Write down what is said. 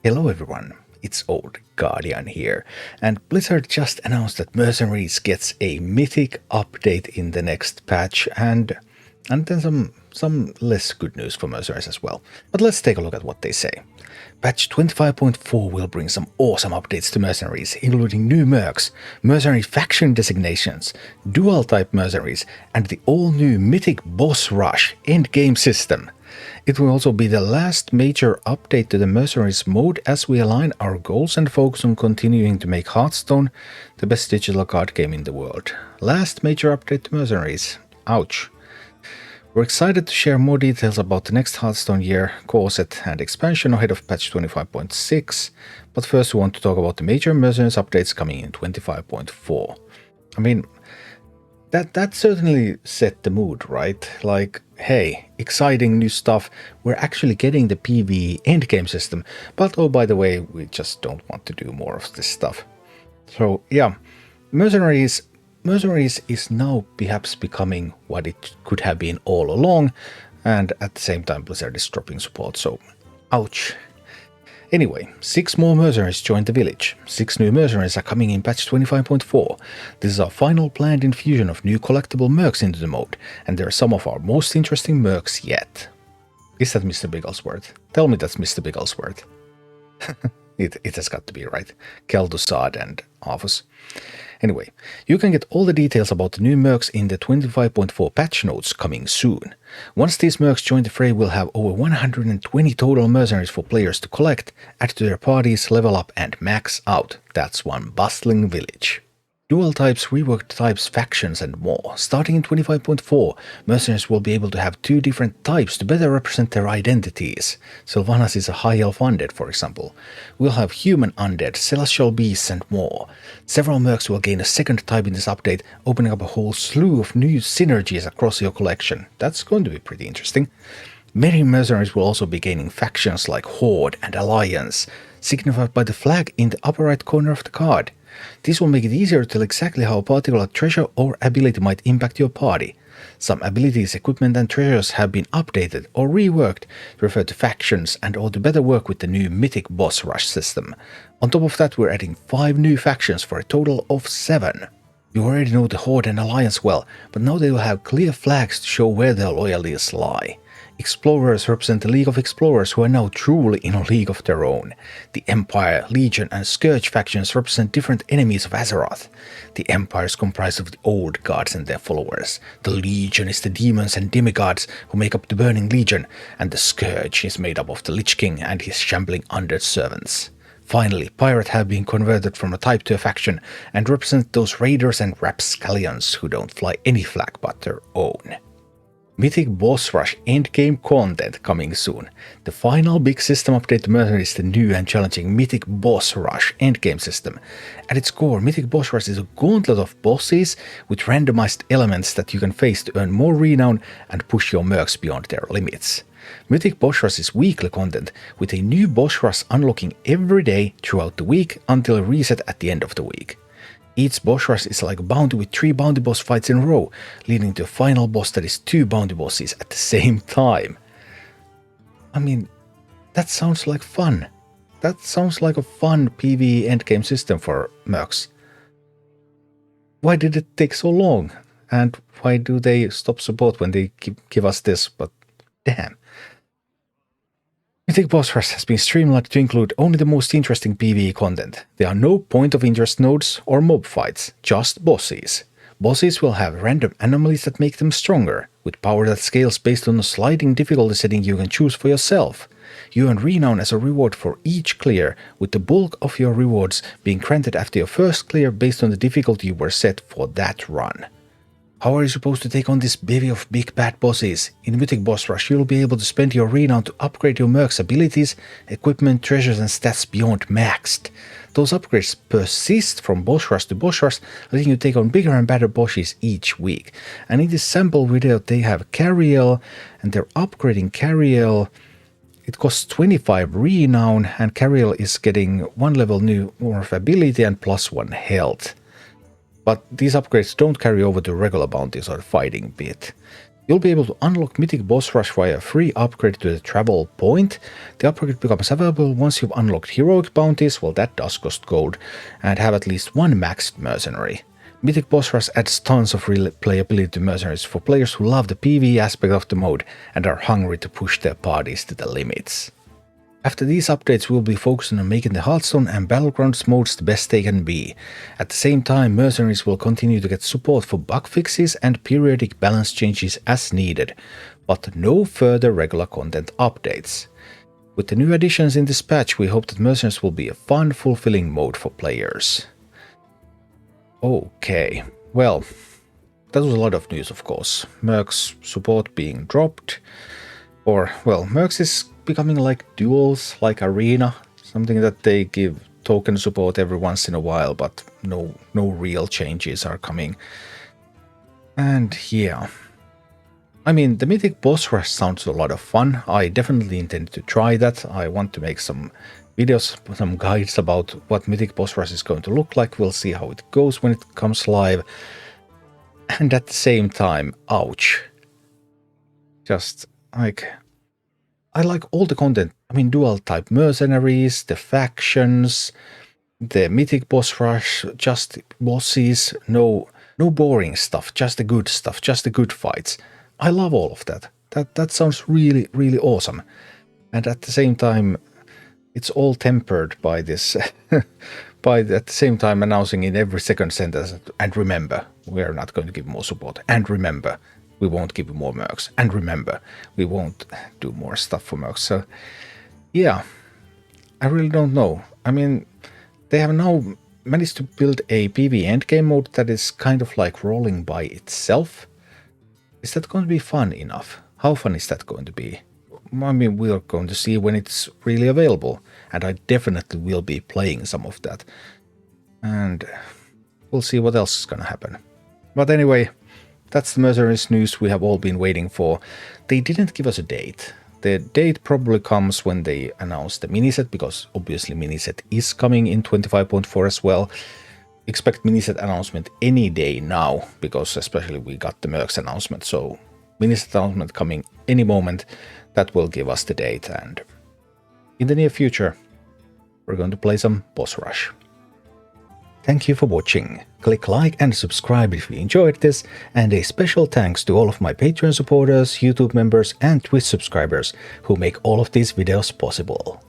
Hello everyone, it's Old Guardian here, and Blizzard just announced that Mercenaries gets a mythic update in the next patch, and then some less good news for Mercenaries as well. But let's take a look at what they say. Patch 25.4 will bring some awesome updates to Mercenaries, including new Mercs, Mercenary faction designations, dual-type Mercenaries, and the all-new Mythic Boss Rush endgame system. It will also be the last major update to the Mercenaries mode as we align our goals and focus on continuing to make Hearthstone the best digital card game in the world. Last major update to Mercenaries. Ouch. We're excited to share more details about the next Hearthstone year, core set and expansion ahead of patch 25.6, but first we want to talk about the major Mercenaries updates coming in 25.4. I mean, that certainly set the mood, right? Like, hey, exciting new stuff, we're actually getting the PvE endgame system, but oh by the way, we just don't want to do more of this stuff. So yeah, Mercenaries is now perhaps becoming what it could have been all along, and at the same time Blizzard is dropping support, so ouch. Anyway, 6 more Mercenaries joined the village. 6 new Mercenaries are coming in patch 25.4. This is our final planned infusion of new collectible Mercs into the mode, and they're some of our most interesting Mercs yet. Is that Mr. Bigglesworth? Tell me that's Mr. Bigglesworth. It has got to be, right? Keldusad and Arvus. Anyway, you can get all the details about the new Mercs in the 25.4 patch notes coming soon. Once these Mercs join the fray, we'll have over 120 total Mercenaries for players to collect, add to their parties, level up and max out. That's one bustling village. Dual types, reworked types, factions and more. Starting in 25.4, Mercenaries will be able to have 2 different types to better represent their identities. Sylvanas is a High Elf Undead, for example. We'll have Human Undead, Celestial Beasts and more. Several Mercs will gain a second type in this update, opening up a whole slew of new synergies across your collection. That's going to be pretty interesting. Many Mercenaries will also be gaining factions like Horde and Alliance, signified by the flag in the upper right corner of the card. This will make it easier to tell exactly how a particular treasure or ability might impact your party. Some abilities, equipment and treasures have been updated or reworked to refer to factions and or to better work with the new Mythic Boss Rush system. On top of that, we're adding 5 new factions for a total of 7. You already know the Horde and Alliance well, but now they will have clear flags to show where their loyalties lie. Explorers represent the League of Explorers who are now truly in a league of their own. The Empire, Legion and Scourge factions represent different enemies of Azeroth. The Empire is comprised of the Old Gods and their followers. The Legion is the demons and demigods who make up the Burning Legion, and the Scourge is made up of the Lich King and his shambling undead servants. Finally, Pirate have been converted from a type to a faction and represent those raiders and rapscallions who don't fly any flag but their own. Mythic Boss Rush endgame content coming soon. The final big system update to Mercenaries is the new and challenging Mythic Boss Rush endgame system. At its core, Mythic Boss Rush is a gauntlet of bosses with randomized elements that you can face to earn more renown and push your Mercs beyond their limits. Mythic Boss Rush is weekly content, with a new Boss Rush unlocking every day throughout the week until a reset at the end of the week. Each boss rush is like a bounty with 3 bounty boss fights in a row, leading to a final boss that is 2 bounty bosses at the same time. I mean, that sounds like fun. That sounds like a fun PvE endgame system for Mercs. Why did it take so long? And why do they stop support when they give us this? But damn. Mythic Boss Rush has been streamlined to include only the most interesting PvE content. There are no point of interest nodes or mob fights, just bosses. Bosses will have random anomalies that make them stronger, with power that scales based on a sliding difficulty setting you can choose for yourself. You earn renown as a reward for each clear, with the bulk of your rewards being granted after your first clear based on the difficulty you were set for that run. How are you supposed to take on this bevy of big bad bosses? In Mythic Boss Rush, you'll be able to spend your renown to upgrade your Mercs' abilities, equipment, treasures and stats beyond maxed. Those upgrades persist from boss rush to boss rush, letting you take on bigger and better bosses each week. And in this sample video, they have Cariel, and they're upgrading Cariel. It costs 25 renown, and Cariel is getting 1 level new morph ability and +1 health. But these upgrades don't carry over to regular bounties or fighting bit. You'll be able to unlock Mythic Boss Rush via a free upgrade to the Travel Point. The upgrade becomes available once you've unlocked Heroic Bounties, well that does cost gold, and have at least one maxed Mercenary. Mythic Boss Rush adds tons of replayability to Mercenaries for players who love the PvE aspect of the mode and are hungry to push their parties to the limits. After these updates, we'll be focusing on making the Hearthstone and Battlegrounds modes the best they can be. At the same time, Mercenaries will continue to get support for bug fixes and periodic balance changes as needed, but no further regular content updates. With the new additions in this patch, we hope that Mercenaries will be a fun, fulfilling mode for players. Okay, well, that was a lot of news, of course. Mercs support being dropped, or, well, Mercs is becoming like duels, like Arena, something that they give token support every once in a while, but no real changes are coming. And yeah, I mean, the Mythic Boss Rush sounds a lot of fun. I definitely intend to try that. I want to make some videos, some guides about what Mythic Boss Rush is going to look like. We'll see how it goes when it comes live. And at the same time, ouch. Just like, I like all the content. I mean, dual type mercenaries, the factions, the Mythic Boss Rush, just bosses, no boring stuff, just the good stuff, just the good fights. I love all of that. That sounds really, really awesome. And at the same time, it's all tempered by this, by at the same time announcing in every second sentence, and remember, we are not going to give more support. And remember, we won't give you more Mercs. And remember, we won't do more stuff for Mercs. So, yeah, I really don't know. I mean, they have now managed to build a PvE endgame mode that is kind of like rolling by itself. Is that going to be fun enough? How fun is that going to be? I mean, we are going to see when it's really available. And I definitely will be playing some of that. And we'll see what else is going to happen. But anyway, that's the Mercenaries news we have all been waiting for. They didn't give us a date. The date probably comes when they announce the miniset, because obviously miniset is coming in 25.4 as well. Expect miniset announcement any day now, because especially we got the Mercs announcement, so miniset announcement coming any moment. That will give us the date, and in the near future we're going to play some Boss Rush. Thank you for watching. Click like and subscribe if you enjoyed this, and a special thanks to all of my Patreon supporters, YouTube members and Twitch subscribers who make all of these videos possible.